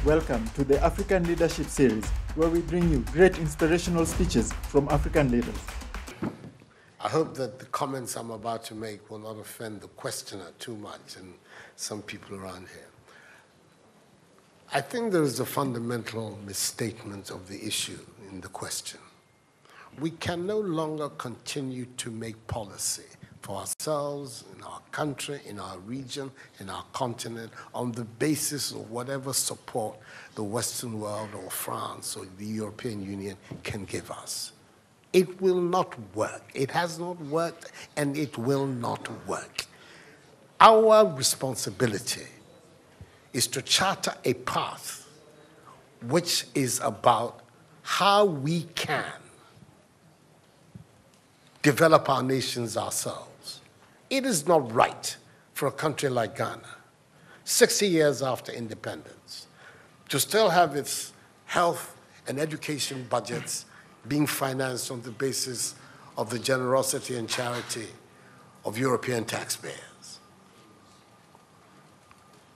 Welcome to the African Leadership Series, where we bring you great inspirational speeches from African leaders. I hope that the comments I'm about to make will not offend the questioner too much and some people around here. I think there is a fundamental misstatement of the issue in the question. We can no longer continue to make policy for ourselves, in our country, in our region, in our continent, on the basis of whatever support the Western world or France or the European Union can give us. It will not work. It has not worked, and it will not work. Our responsibility is to charter a path which is about how we can develop our nations ourselves. It is not right for a country like Ghana, 60 years after independence, to still have its health and education budgets being financed on the basis of the generosity and charity of European taxpayers.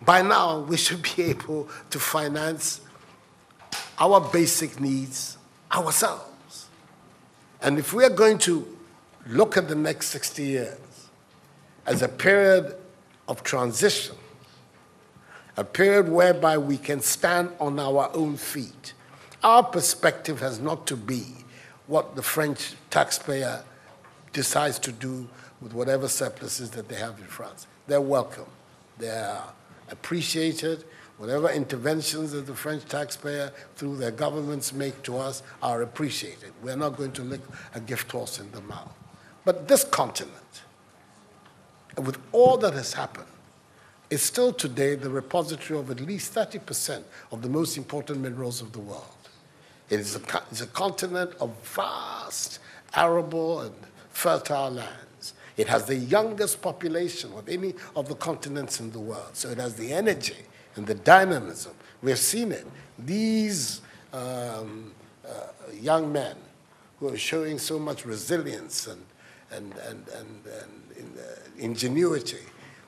By now, we should be able to finance our basic needs ourselves. And if we are going to look at the next 60 years as a period of transition, a period whereby we can stand on our own feet, our perspective has not to be what the French taxpayer decides to do with whatever surpluses that they have in France. They're welcome. They're appreciated. Whatever interventions that the French taxpayer through their governments make to us are appreciated. We're not going to lick a gift horse in the mouth. But this continent, with all that has happened, is still today the repository of at least 30% of the most important minerals of the world. It is a continent of vast, arable, and fertile lands. It has the youngest population of any of the continents in the world. So it has the energy and the dynamism. We have seen it. These young men who are showing so much resilience and ingenuity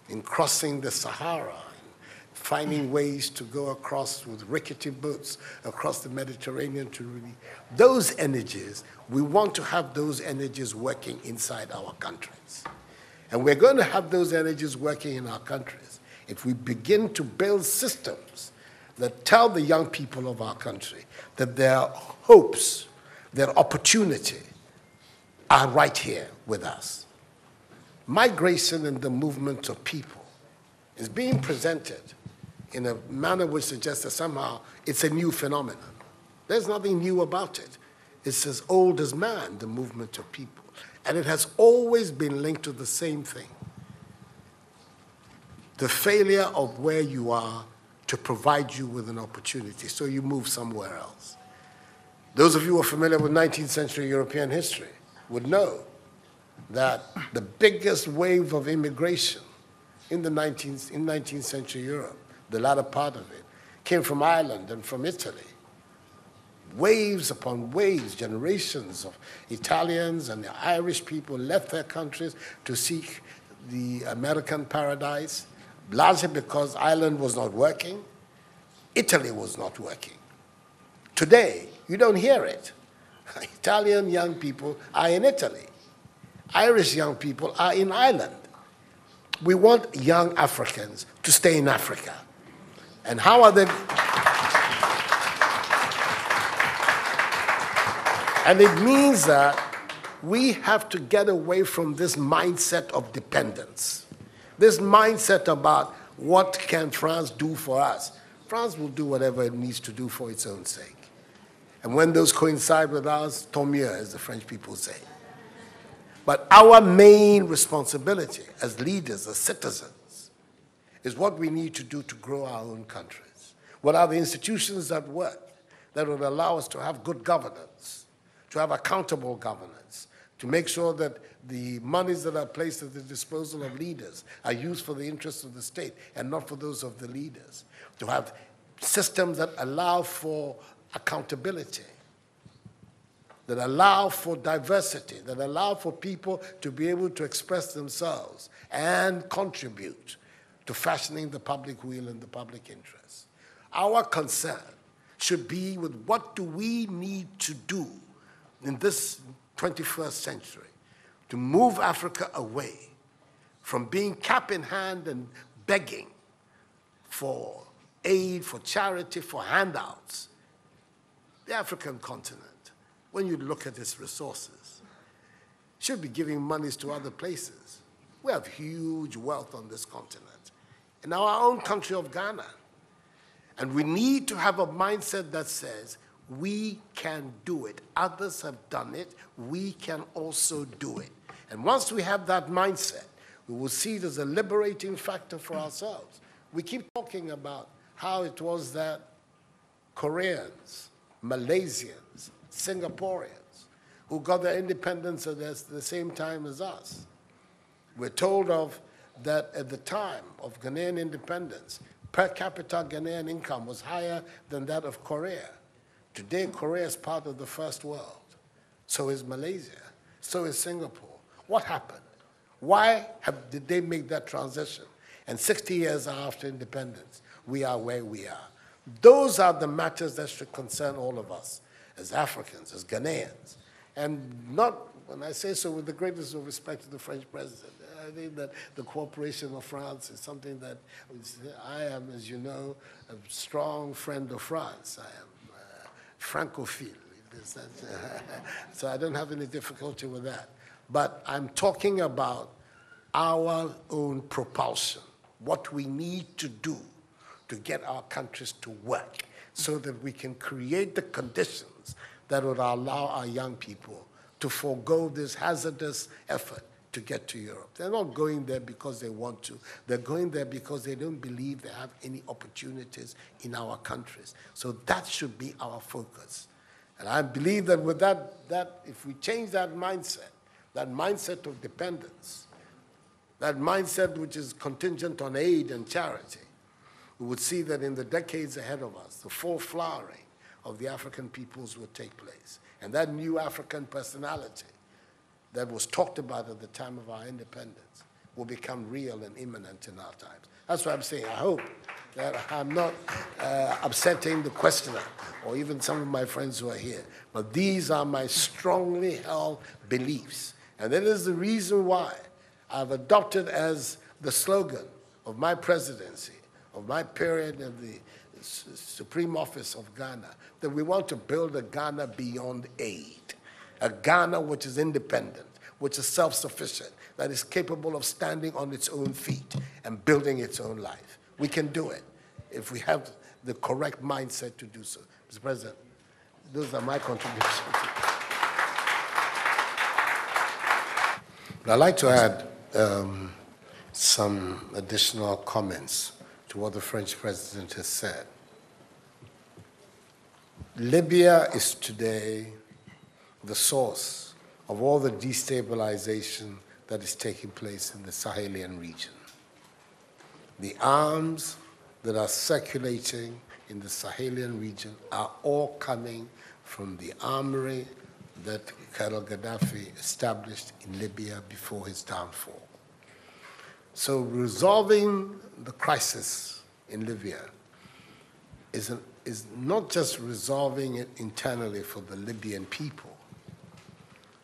in crossing the Sahara, finding ways to go across with rickety boats across the Mediterranean to really, those energies, we want to have those energies working inside our countries. And we're going to have those energies working in our countries if we begin to build systems that tell the young people of our country that their hopes, their opportunity are right here with us. Migration and the movement of people is being presented in a manner which suggests that somehow it's a new phenomenon. There's nothing new about it. It's as old as man, the movement of people. And it has always been linked to the same thing: the failure of where you are to provide you with an opportunity, so you move somewhere else. Those of you who are familiar with 19th century European history would know that the biggest wave of immigration in 19th century Europe, the latter part of it, came from Ireland and from Italy. Waves upon waves, generations of Italians and the Irish people left their countries to seek the American paradise, largely because Ireland was not working, Italy was not working. Today, you don't hear it. Italian young people are in Italy. Irish young people are in Ireland. We want young Africans to stay in Africa. And how are they? And it means that we have to get away from this mindset of dependence, this mindset about what can France do for us. France will do whatever it needs to do for its own sake. And when those coincide with ours, tant mieux, as the French people say. But our main responsibility as leaders, as citizens, is what we need to do to grow our own countries. What are the institutions that work, that will allow us to have good governance, to have accountable governance, to make sure that the monies that are placed at the disposal of leaders are used for the interests of the state and not for those of the leaders, to have systems that allow for accountability, that allow for diversity, that allow for people to be able to express themselves and contribute to fashioning the public will and the public interest. Our concern should be with what do we need to do in this 21st century to move Africa away from being cap in hand and begging for aid, for charity, for handouts. The African continent, when you look at its resources, should be giving monies to other places. We have huge wealth on this continent, in our own country of Ghana. And we need to have a mindset that says, we can do it. Others have done it. We can also do it. And once we have that mindset, we will see it as a liberating factor for ourselves. We keep talking about how it was that Koreans, Malaysians, Singaporeans, who got their independence at the same time as us. We're told of that at the time of Ghanaian independence, per capita Ghanaian income was higher than that of Korea. Today, Korea is part of the first world. So is Malaysia. So is Singapore. What happened? Why did they make that transition? And 60 years after independence, we are where we are. Those are the matters that should concern all of us as Africans, as Ghanaians. And not, when I say so with the greatest of respect to the French president, I think that the cooperation of France is something that I am, as you know, a strong friend of France. I am Francophile. So I don't have any difficulty with that. But I'm talking about our own propulsion, what we need to do to get our countries to work so that we can create the conditions that would allow our young people to forego this hazardous effort to get to Europe. They're not going there because they want to. They're going there because they don't believe they have any opportunities in our countries. So that should be our focus. And I believe that with that if we change that mindset of dependence, that mindset which is contingent on aid and charity, we would see that in the decades ahead of us, the full flowering of the African peoples would take place. And that new African personality that was talked about at the time of our independence will become real and imminent in our times. That's what I'm saying. I hope that I'm not upsetting the questioner or even some of my friends who are here. But these are my strongly held beliefs. And that is the reason why I've adopted as the slogan of my presidency, of my period of the Supreme Office of Ghana, that we want to build a Ghana beyond aid, a Ghana which is independent, which is self-sufficient, that is capable of standing on its own feet and building its own life. We can do it if we have the correct mindset to do so. Mr. President, those are my contributions. But I'd like to add some additional comments to what the French president has said. Libya is today the source of all the destabilization that is taking place in the Sahelian region. The arms that are circulating in the Sahelian region are all coming from the armory that Colonel Gaddafi established in Libya before his downfall. So resolving the crisis in Libya is not just resolving it internally for the Libyan people.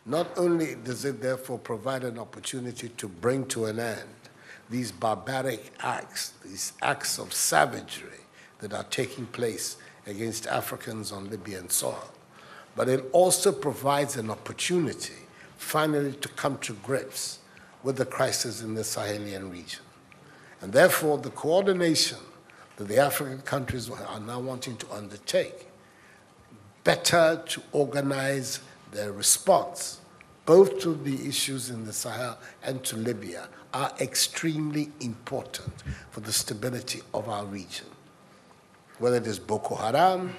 Not only does it therefore provide an opportunity to bring to an end these barbaric acts, these acts of savagery that are taking place against Africans on Libyan soil, but it also provides an opportunity finally to come to grips with the crisis in the Sahelian region. And therefore, the coordination that the African countries are now wanting to undertake, better to organize their response, both to the issues in the Sahel and to Libya, are extremely important for the stability of our region. Whether it is Boko Haram,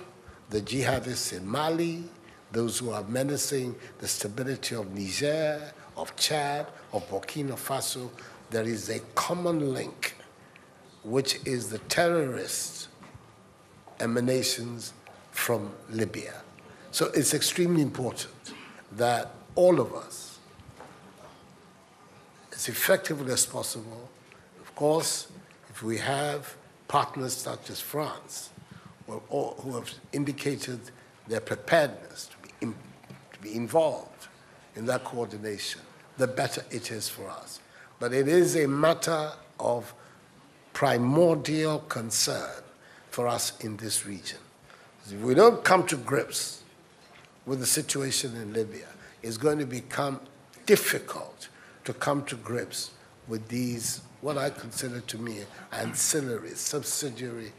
the jihadists in Mali, those who are menacing the stability of Niger, of Chad, of Burkina Faso, there is a common link, which is the terrorist emanations from Libya. So it's extremely important that all of us, as effectively as possible, of course, if we have partners such as France, who have indicated their preparedness to be involved in that coordination, the better it is for us. But it is a matter of primordial concern for us in this region. If we don't come to grips with the situation in Libya, it's going to become difficult to come to grips with these, what I consider to me, ancillary, subsidiary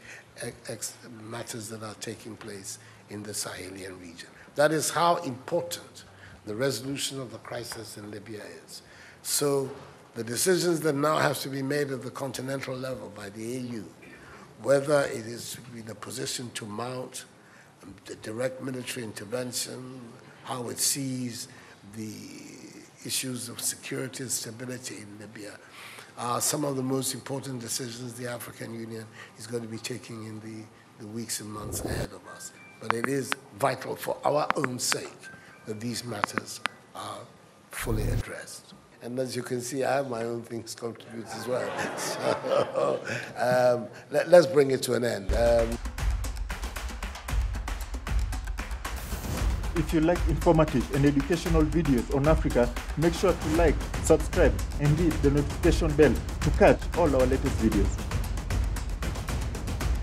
matters that are taking place in the Sahelian region. That is how important the resolution of the crisis in Libya is. So the decisions that now have to be made at the continental level by the AU, whether it is in a position to mount the direct military intervention, how it sees the issues of security and stability in Libya, are some of the most important decisions the African Union is going to be taking in the weeks and months ahead of us. But it is vital for our own sake that these matters are fully addressed. And as you can see, I have my own things to contribute as well. So let's bring it to an end. If you like informative and educational videos on Africa, make sure to like, subscribe, and hit the notification bell to catch all our latest videos.